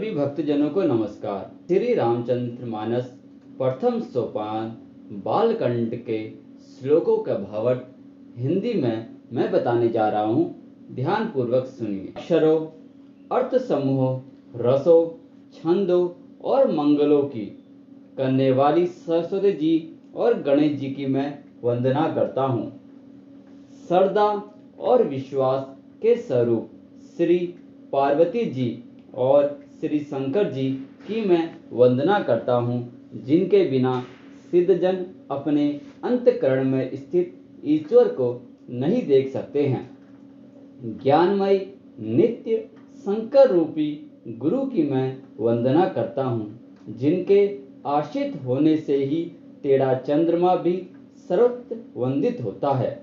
सभी भक्तजनों को नमस्कार। श्री रामचंद्र मानस प्रथम सोपान बालकांड के श्लोकों का भावार्थ हिंदी में मैं बताने जा रहा हूँ। ध्यान पूर्वक सुनिए। अक्षरों, अर्थ समूहों, रसों, छंदों और मंगलों की करने वाली सरस्वती जी और गणेश जी की मैं वंदना करता हूँ। श्रद्धा और विश्वास के स्वरूप श्री पार्वती जी और श्री शंकर जी की मैं वंदना करता हूँ, जिनके बिना सिद्धजन अपने अंतःकरण में स्थित ईश्वर को नहीं देख सकते हैं। ज्ञानमय नित्य शंकर रूपी गुरु की मैं वंदना करता हूँ, जिनके आश्रित होने से ही टेढ़ा चंद्रमा भी सर्वत्र वंदित होता है।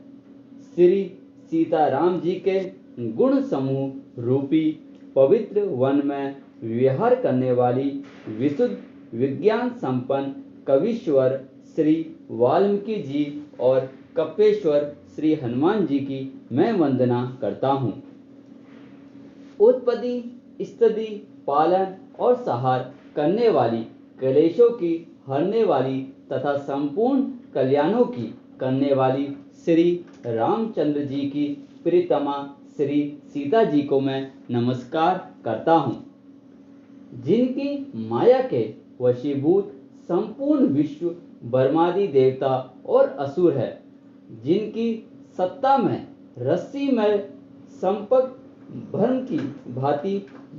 श्री सीताराम जी के गुण समूह रूपी पवित्र वन में विहार करने वाली विशुद्ध विज्ञान संपन्न कवीश्वर श्री वाल्मीकि जी और कपेश्वर श्री हनुमान जी की मैं वंदना करता हूँ। उत्पत्ति, स्थिति, पालन और संहार करने वाली, क्लेशों की हरने वाली तथा संपूर्ण कल्याणों की करने वाली श्री रामचंद्र जी की प्रियतमा श्री सीता जी को मैं नमस्कार करता हूँ, जिनकी माया के वशीभूत संपूर्ण विश्व ब्रह्मादि देवता और असुर है, जिनकी सत्ता में रस्सी में संपक भ्रम की भांति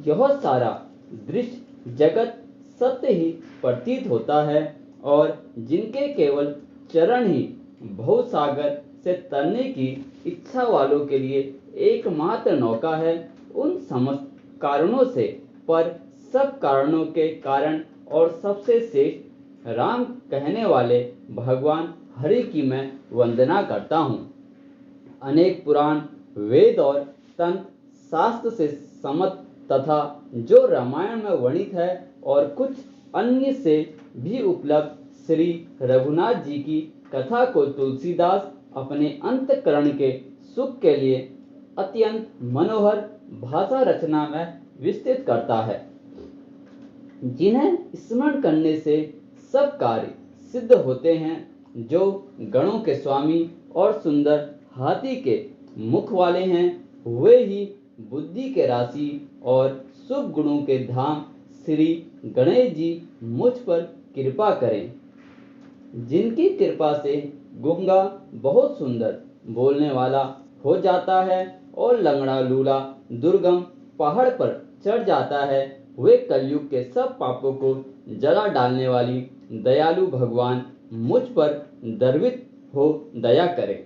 यह सारा दृश्य जगत सत्य ही प्रतीत होता है और जिनके केवल चरण ही भवसागर से तरने की इच्छा वालों के लिए एकमात्र नौका है। उन समस्त कारणों से पर सब कारणों के कारण और सबसे श्रेष्ठ राम कहने वाले भगवान हरि की मैं वंदना करता हूँ। अनेक पुराण, वेद और तंत्र शास्त्र से सम्मत तथा जो रामायण में वर्णित है और कुछ अन्य से भी उपलब्ध श्री रघुनाथ जी की कथा को तुलसीदास अपने अंतःकरण के सुख के लिए अत्यंत मनोहर भाषा रचना में विस्तृत करता है, जिन्हें स्मरण करने से सब कार्य सिद्ध होते हैं। जो गणों के स्वामी और सुंदर हाथी के मुख वाले हैं, वे ही बुद्धि के राशि और शुभ गुणों के धाम श्री गणेश जी मुझ पर कृपा करें, जिनकी कृपा से गूंगा बहुत सुंदर बोलने वाला हो जाता है और लंगड़ा लूला दुर्गम पहाड़ पर चढ़ जाता है। वे कलयुग के सब पापों को जला डालने वाली दयालु भगवान मुझ पर दर्वित हो दया करें।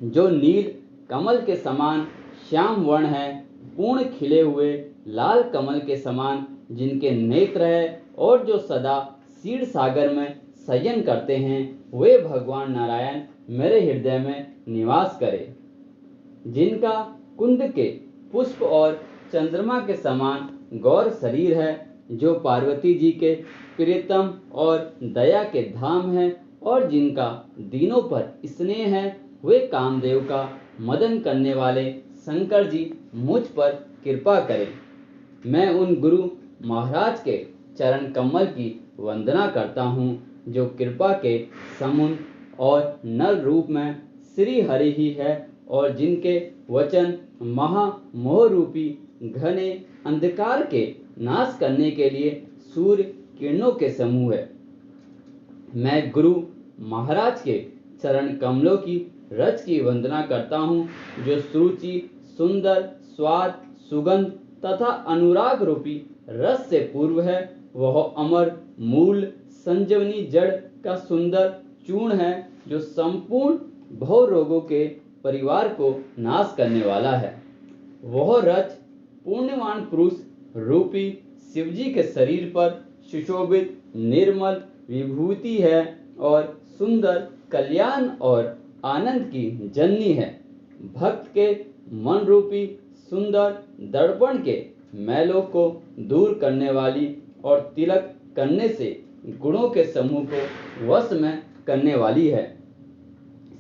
जो नील कमल के समान श्याम वर्ण है, पूर्ण खिले हुए लाल कमल के समान जिनके नेत्र है और जो सदा क्षीर सागर में शयन करते हैं, वे भगवान नारायण मेरे हृदय में निवास करें। जिनका कुंद के पुष्प और चंद्रमा के समान गौर शरीर है, जो पार्वती जी के प्रियतम और दया के धाम है और जिनका दीनों पर स्नेह है, वे कामदेव का मदन करने वाले शंकर जी मुझ पर कृपा करें। मैं उन गुरु महाराज के चरण कमल की वंदना करता हूँ, जो कृपा के समुन और नर रूप में श्री हरि ही है और जिनके वचन महामोह रूपी घने अंधकार के नाश करने के लिए सूर्य किरणों के समूह है। मैं गुरु महाराज के चरण कमलों की रज की वंदना करता हूँ, जो सुरुचि, सुंदर, स्वाद, सुगंध तथा अनुराग रूपी रस से पूर्व है। वह अमर मूल संजीवनी जड़ का सुंदर चूर्ण है, जो संपूर्ण भव रोगों के परिवार को नाश करने वाला है। वह रज पुण्यवान पुरुष रूपी शिवजी के शरीर पर सुशोभित निर्मल विभूति है और सुंदर कल्याण और आनंद की जननी है। भक्त के मन रूपी सुंदर दर्पण के मैलों को दूर करने वाली और तिलक करने से गुणों के समूह को वश में करने वाली है।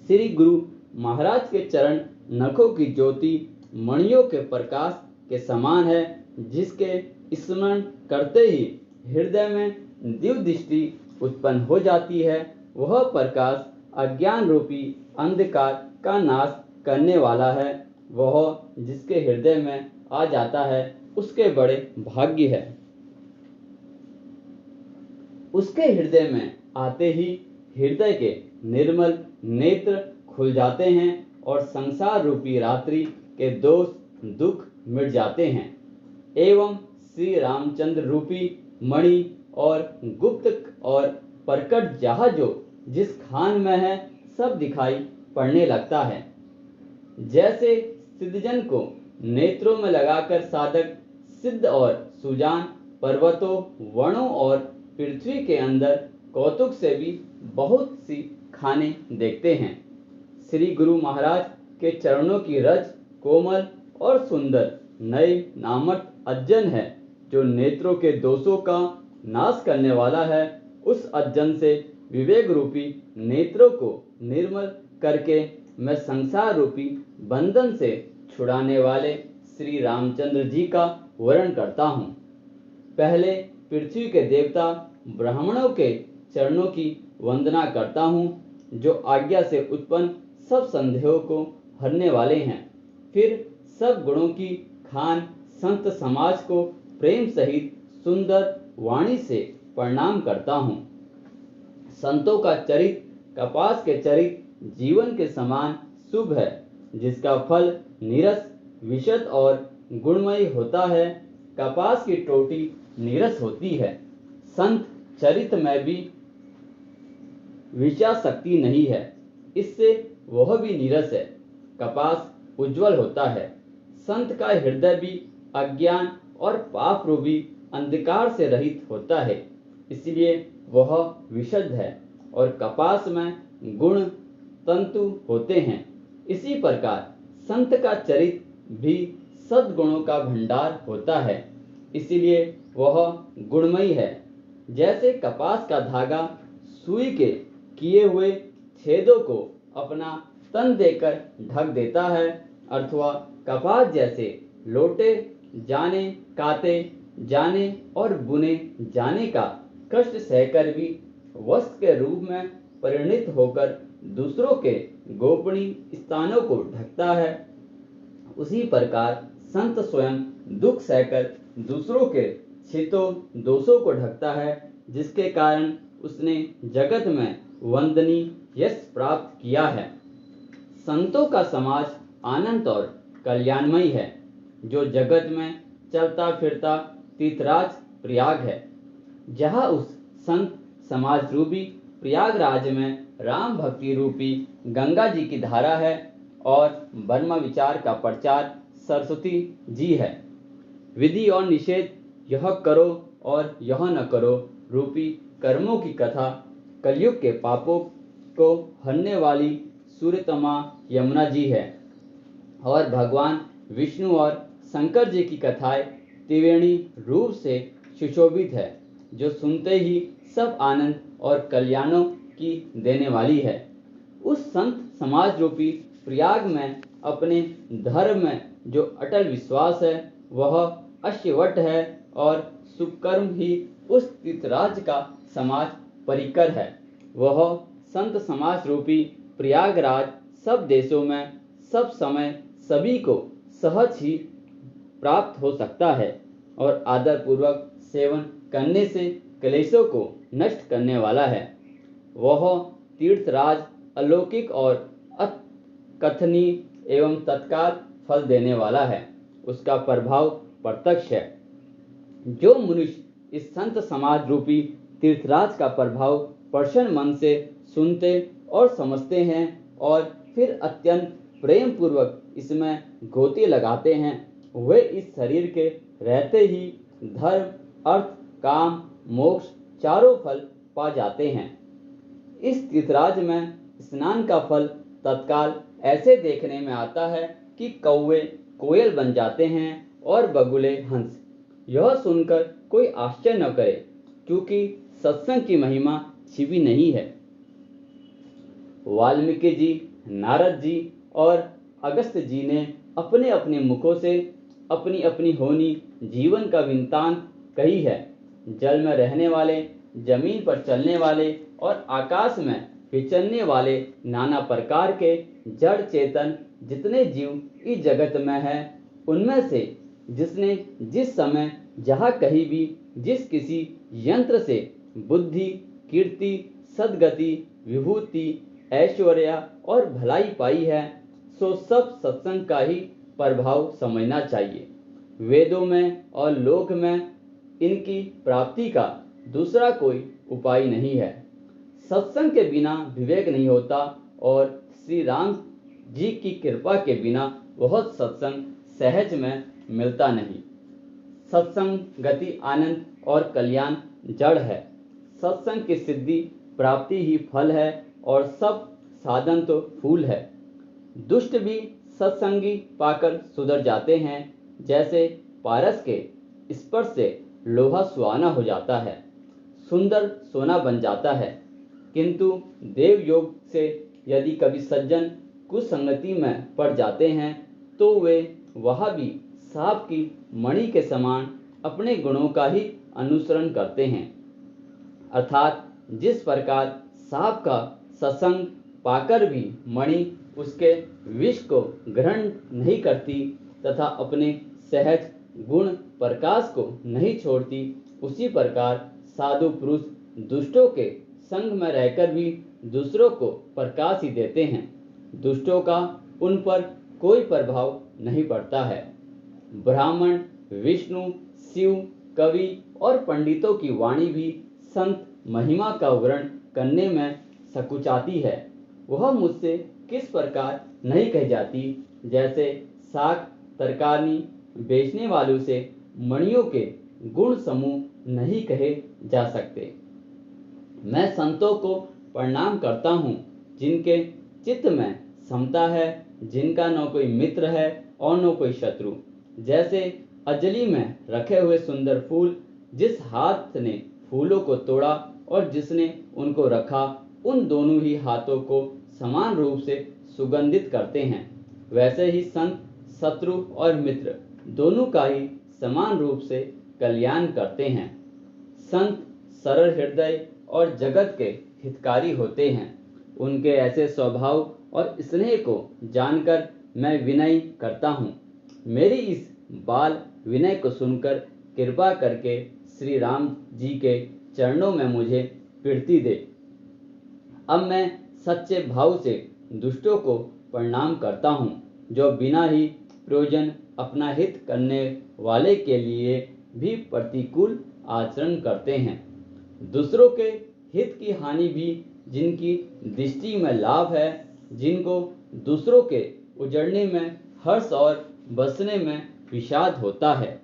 श्री गुरु महाराज के चरण नखों की ज्योति मणियों के प्रकाश के समान है, जिसके स्मरण करते ही हृदय में दिव्य दृष्टि उत्पन्न हो जाती है। वह प्रकाश अज्ञान रूपी अंधकार का नाश करने वाला है। वह जिसके हृदय में आ जाता है उसके बड़े भाग्य है। उसके हृदय में आते ही हृदय के निर्मल नेत्र खुल जाते हैं और संसार रूपी रात्रि के दोष दुख मिट जाते हैं एवं श्री रामचंद्र रूपी मणि और गुप्त और प्रकट जहाजों जिस खान में है सब दिखाई पड़ने लगता है। जैसे सिद्धजन को नेत्रों में लगाकर साधक सिद्ध और सुजान पर्वतों वनों और पृथ्वी के अंदर कौतुक से भी बहुत सी खाने देखते हैं। श्री गुरु महाराज के चरणों की रज कोमल और सुंदर नए नामक अज्जन है जो नेत्रों के दोषों का नाश करने वाला है। उस अज्जन से विवेक रूपी नेत्रों को निर्मल करके मैं संसार रूपी बंधन से छुड़ाने वाले श्री रामचंद्र जी का वर्णन करता हूँ। पहले पृथ्वी के देवता ब्राह्मणों के चरणों की वंदना करता हूँ जो आज्ञा से उत्पन्न सब संदेहों को हरने वाले हैं। फिर सब गुणों की खान संत समाज को प्रेम सहित सुंदर वाणी से प्रणाम करता हूँ। संतों का चरित कपास के चरित जीवन के समान शुभ है जिसका फल नीरस विशद और गुणमय होता है। कपास की टोटी नीरस होती है। संत चरित में भी विषा शक्ति नहीं है, इससे वह भी नीरस है। कपास उज्जवल होता है। संत का हृदय भी अज्ञान और पाप रूपी अंधकार से रहित होता है, इसलिए वह विशुद्ध है और कपास में गुण तंतु होते हैं। इसी प्रकार संत का चरित भी सद्गुणों का भंडार होता है, इसलिए वह गुणमयी है। जैसे कपास का धागा सुई के किए हुए छेदों को अपना तन देकर ढक देता है, अथवा कपास जैसे लोटे जाने काते जाने और बुने जाने का कष्ट सहकर भी वस्त्र के रूप में परिणित होकर दूसरों के गोपनीय स्थानों को ढकता है, उसी प्रकार संत स्वयं दुख सहकर दूसरों के छितों दोषों को ढकता है, जिसके कारण उसने जगत में वंदनीय यश प्राप्त किया है। संतों का समाज आनंद और कल्याणमय है जो जगत में चलता फिरता तीर्थराज प्रयाग है। जहाँ उस संत समाज रूपी प्रयागराज में राम भक्ति रूपी गंगा जी की धारा है और ब्रह्म विचार का प्रचार सरस्वती जी है। विधि और निषेध, यह करो और यह न करो रूपी कर्मों की कथा कलयुग के पापों को हरने वाली सूर्यतमा यमुना जी है और भगवान विष्णु और शंकर जी की कथाएं त्रिवेणी रूप से सुशोभित है जो सुनते ही सब आनंद और कल्याणों की देने वाली है। उस संत समाज रूपी प्रयाग में अपने धर्म में जो अटल विश्वास है वह अश्वट है और शुभकर्म ही उस तीर्थराज का समाज परिकर है। वह संत समाज रूपी प्रयागराज सब देशों में सब समय सभी को सहज ही प्राप्त हो सकता है और आदर पूर्वक सेवन करने से क्लेशों को नष्ट करने वाला है। वह तीर्थराज अलौकिक और अकथनीय एवं तत्काल फल देने वाला है, उसका प्रभाव प्रत्यक्ष है। जो मनुष्य इस संत समाज रूपी तीर्थराज का प्रभाव प्रसन्न मन से सुनते और समझते हैं और फिर अत्यंत प्रेम पूर्वक इसमें गोते लगाते हैं, वे इस शरीर के रहते ही धर्म अर्थ काम मोक्ष चारों फल पा जाते हैं। इस तीर्थराज में स्नान का फल तत्काल ऐसे देखने में आता है कि कौवे कोयल बन जाते हैं और बगुले हंस। यह सुनकर कोई आश्चर्य न करे, क्योंकि सत्संग की महिमा छिपी नहीं है। वाल्मीकि जी, नारद जी और अगस्त्य जी ने अपने अपने मुखों से अपनी अपनी होनी जीवन का वृत्तांत कही है। जल में रहने वाले, जमीन पर चलने वाले और आकाश में विचरने वाले नाना प्रकार के जड़ चेतन जितने जीव इस जगत में हैं, उनमें से जिसने जिस समय जहाँ कहीं भी जिस किसी यंत्र से बुद्धि, कीर्ति, सद्गति, विभूति, ऐश्वर्य और भलाई पाई है, सो सब सत्संग का ही प्रभाव समझना चाहिए। वेदों में और लोक में इनकी प्राप्ति का दूसरा कोई उपाय नहीं है। सत्संग के बिना विवेक नहीं होता और श्री राम जी की कृपा के बिना बहुत सत्संग सहज में मिलता नहीं। सत्संग गति, आनंद और कल्याण जड़ है। सत्संग की सिद्धि प्राप्ति ही फल है और सब साधन तो फूल है। दुष्ट भी सत्संगी पाकर सुधर जाते हैं। जैसे पारस के स्पर्श से लोहा सुहाना हो जाता है, सुंदर सोना बन जाता है। किंतु देव योग से यदि कभी सज्जन कुसंगति में पड़ जाते हैं तो वे वह भी सांप की मणि के समान अपने गुणों का ही अनुसरण करते हैं। अर्थात जिस प्रकार सांप का सत्संग पाकर भी मणि उसके विष को ग्रहण नहीं करती तथा अपने सहज गुण प्रकाश को नहीं छोड़ती, उसी प्रकार साधु पुरुष दुष्टों के संग में रहकर भी दूसरों को प्रकाश ही देते हैं। दुष्टों का उन पर कोई प्रभाव नहीं पड़ता है। ब्राह्मण, विष्णु, शिव, कवि और पंडितों की वाणी भी संत महिमा का वर्णन करने में सकुचाती है। वह मुझसे किस प्रकार नहीं कही जाती, जैसे साग तरकारी बेचने वालों से मणियों के गुण समूह नहीं कहे जा सकते। मैं संतों को प्रणाम करता हूँ जिनके चित्त में समता है, जिनका न कोई मित्र है और न कोई शत्रु। जैसे अंजलि में रखे हुए सुंदर फूल, जिस हाथ ने फूलों को तोड़ा और जिसने उनको रखा, उन दोनों ही हाथों को समान रूप से सुगंधित करते हैं। वैसे ही संत शत्रु और मित्र दोनों का ही समान रूप से कल्याण करते हैं। संत सरल हृदय और जगत के हितकारी होते हैं। उनके ऐसे स्वभाव और स्नेह को जानकर मैं विनय करता हूँ। मेरी इस बाल विनय को सुनकर कृपा करके श्री राम जी के चरणों में मुझे कीर्ति दे। अब मैं सच्चे भाव से दुष्टों को प्रणाम करता हूँ, जो बिना ही प्रयोजन अपना हित करने वाले के लिए भी प्रतिकूल आचरण करते हैं। दूसरों के हित की हानि भी जिनकी दृष्टि में लाभ है, जिनको दूसरों के उजड़ने में हर्ष और बसने में विषाद होता है,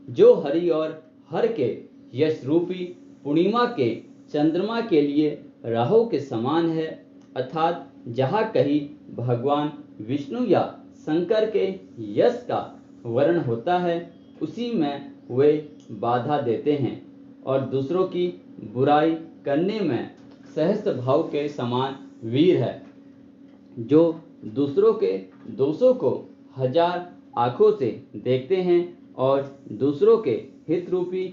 जो हरि और हर के यश रूपी पूर्णिमा के चंद्रमा के लिए राहु के समान है, अर्थात जहाँ कहीं भगवान विष्णु या शंकर के यश का वर्ण होता है, उसी में वे बाधा देते हैं और दूसरों की बुराई करने में सहस्त्र भाव के समान वीर है, जो दूसरों के दोषों को हजार आंखों से देखते हैं और दूसरों के हित रूपी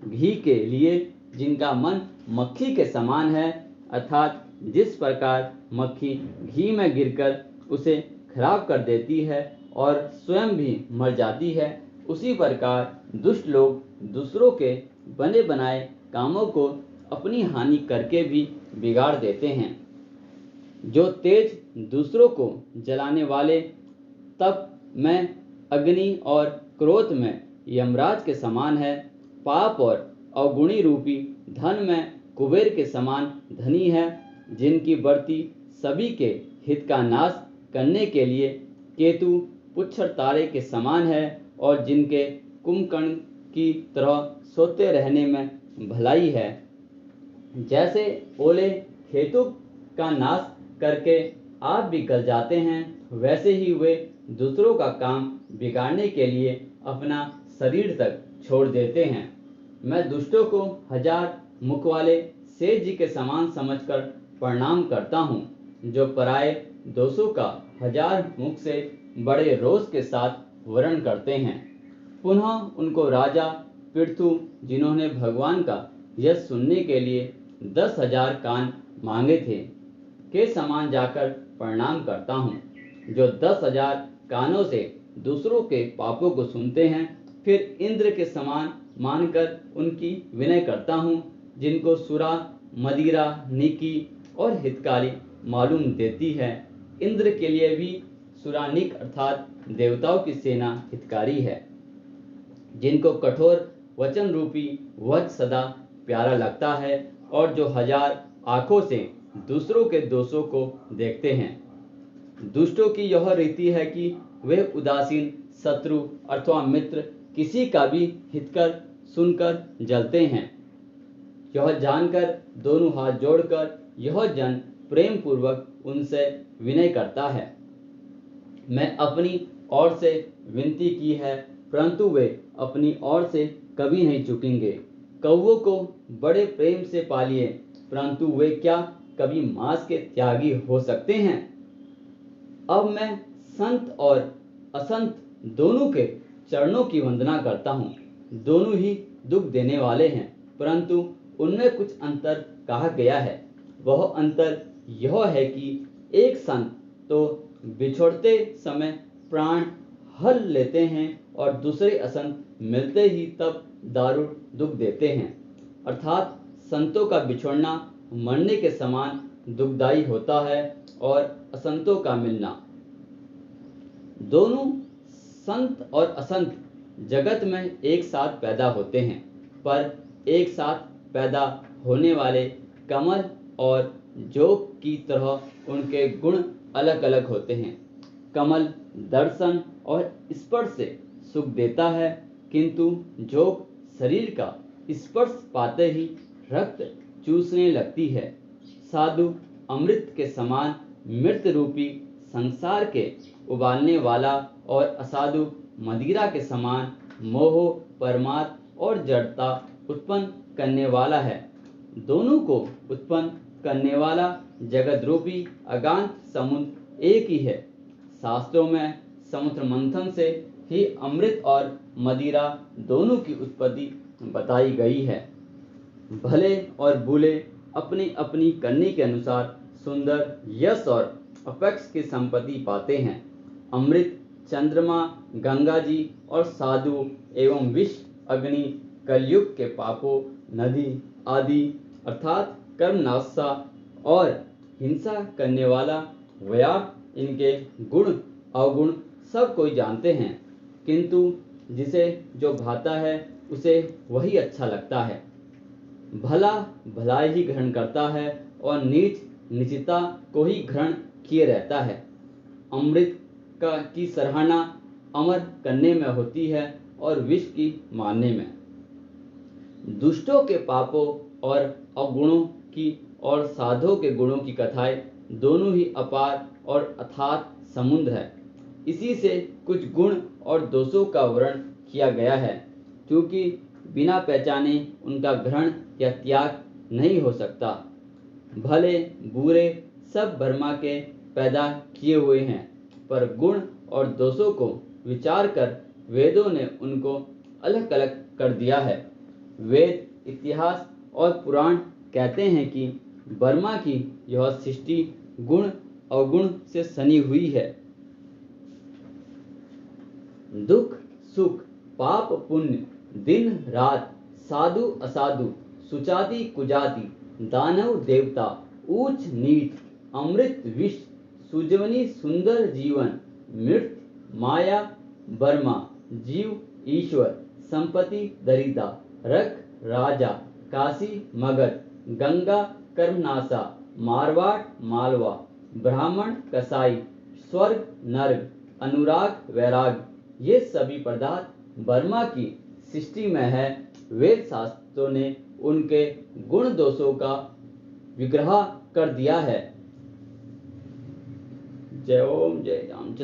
घी के लिए जिनका मन मक्खी के समान है, अर्थात जिस प्रकार मक्खी घी में गिरकर उसे खराब कर देती है और स्वयं भी मर जाती है, उसी प्रकार दुष्ट लोग दूसरों के बने बनाए कामों को अपनी हानि करके भी बिगाड़ देते हैं। जो तेज दूसरों को जलाने वाले तप में अग्नि और क्रोध में यमराज के समान है, पाप और अवगुणी रूपी धन में कुबेर के समान धनी है, जिनकी बढ़ती सभी के हित का नाश करने के लिए केतु पुच्छर तारे के समान है और जिनके कुंभकर्ण की तरह सोते रहने में भलाई है। जैसे ओले खेतों का नाश करके आप भी गल जाते हैं, वैसे ही वे दूसरों का काम बिगाड़ने के लिए अपना शरीर तक छोड़ देते हैं। मैं दुष्टों को हजार मुख वाले शेष जी के समान समझकर प्रणाम करता हूँ, जो पराये दोषों का हजार मुख से बड़े रोष के साथ वर्ण करते हैं। पुनः उनको राजा पृथु, जिन्होंने भगवान का यश सुनने के लिए 10,000 कान मांगे थे, के समान जाकर प्रणाम करता हूँ, जो 10,000 कानों से दूसरों के पापों को सुनते हैं। फिर इंद्र के समान मानकर उनकी विनय करता हूँ, जिनको सुरा, मदिरा, नीकी और हितकारी मालूम देती है। इंद्र के लिए भी सुरानिक अर्थात देवताओं की सेना हितकारी है, जिनको कठोर वचन रूपी वच सदा प्यारा लगता है, और जो 1000 आंखों से दूसरों के दोषों को देखते हैं। दुष्टों की यह रीति है कि वे उदासीन, शत्रु अथवा मित्र किसी का भी हितकर सुनकर जलते हैं। यह जानकर दोनों हाथ जोड़कर यह जन प्रेम पूर्वक उनसे विनय करता है। मैं अपनी ओर से विनती की है, परंतु वे अपनी ओर से कभी नहीं चुकेंगे। कौवों को बड़े प्रेम से पालिए, परंतु वे क्या कभी मांस के त्यागी हो सकते हैं? अब मैं संत और असंत दोनों के चरणों की वंदना करता हूँ। दोनों ही दुख देने वाले हैं, परंतु उनमें कुछ अंतर कहा गया है। वह अंतर यह है कि एक संत तो बिछोड़ते समय प्राण हल लेते हैं, और दूसरे असंत मिलते ही तब दारुण दुख देते हैं। अर्थात संतों का बिछोड़ना मरने के समान दुखदायी होता है, और असंतों का मिलना। दोनों संत और असंत जगत में एक साथ पैदा होते हैं, पर एक साथ पैदा होने वाले कमल और जोग की तरह उनके गुण अलग अलग होते हैं। कमल दर्शन और स्पर्श से सुख देता है, किंतु जोग शरीर का स्पर्श पाते ही रक्त चूसने लगती है। साधु अमृत के समान मृत रूपी संसार के उबालने वाला, और असाधु मदिरा के समान मोह, परमार्थ और जड़ता उत्पन्न करने वाला है। दोनों को उत्पन्न करने वाला जगत रूपी अगाध समुद्र एक ही है। शास्त्रों में समुद्र मंथन से ही अमृत और मदिरा दोनों की उत्पत्ति बताई गई है। भले और बुरे अपनी अपनी करने के अनुसार सुंदर, यश और अपेक्ष की संपत्ति पाते हैं। अमृत, चंद्रमा, गंगा जी और साधु एवं विष, अग्नि, कलयुग के पापों, नदी आदि अर्थात कर्मनाशा और हिंसा करने वाला व्याप, इनके गुण अवगुण सब कोई जानते हैं, किंतु जिसे जो भाता है उसे वही अच्छा लगता है। भला भलाई ही ग्रहण करता है, और नीच निचिता को ही ग्रहण किए रहता है। अमृत की सराहना अमर करने में होती है, और विष की मारने में। दुष्टों के पापों और अवगुणों की और साधुओं के गुणों की कथाएं दोनों ही अपार और अथात समुद्र है। इसी से कुछ गुण और दोषों का वर्णन किया गया है, क्योंकि बिना पहचाने उनका ग्रहण या त्याग नहीं हो सकता। भले बुरे सब ब्रह्मा के पैदा किए हुए हैं, पर गुण और दोषों को विचार कर वेदों ने उनको अलग अलग कर दिया है। वेद, इतिहास और पुराण कहते हैं कि ब्रह्मा की यह सृष्टि गुण अवगुण से सनी हुई है। दुख सुख, पाप पुण्य, दिन रात, साधु असाधु, सुचाति कुजाति, दानव देवता, ऊंच नीच, अमृत विष, सुजवनी सुंदर जीवन, मृत माया ब्रह्मा, जीव ईश्वर, संपत्ति दरिद्र, रख राजा, काशी मगध, गंगा कर्मनाशा, मारवाड़ मालवा, ब्राह्मण कसाई, स्वर्ग नर्क, अनुराग वैराग, ये सभी पदार्थ ब्रह्मा की सृष्टि में है। वेद शास्त्रों ने उनके गुण दोषों का विग्रह कर दिया है। जय ओम जय रामचंद्र।